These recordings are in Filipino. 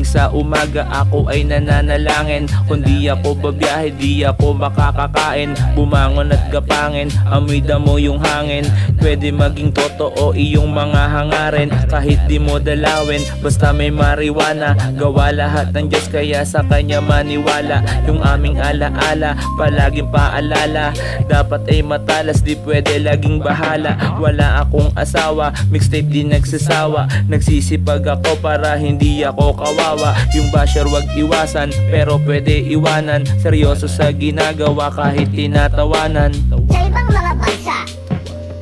tuwing sa umaga ako ay nananalangin. Kung di ako babiyahe, di ako makakakain. Bumangon at gapangin, amoy damo yung hangin. Pwede maging totoo iyong mga hangarin, kahit di mo dalawin, basta may mariwana. Gawa lahat ng Diyos, kaya sa Kanya maniwala. Yung aming alaala, palaging paalala, dapat ay matalas, di pwede laging bahala. Wala akong asawa, mixtape di nagsasawa. Nagsisipag ako para hindi ako kawawa. Yung basher wag iwasan, pero pwede iwanan. Seryoso sa ginagawa kahit tinatawanan. Sa ibang mga bansa,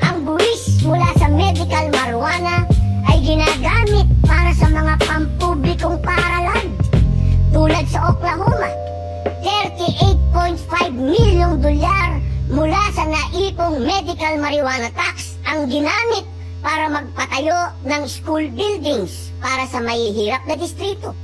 ang buwis mula sa medical marijuana ay ginagamit para sa mga pampublikong paaralan. Tulad sa Oklahoma, $38.5 milyong mula sa naipong medical marijuana tax ang ginamit para magpatayo ng school buildings para sa mahihirap na distrito.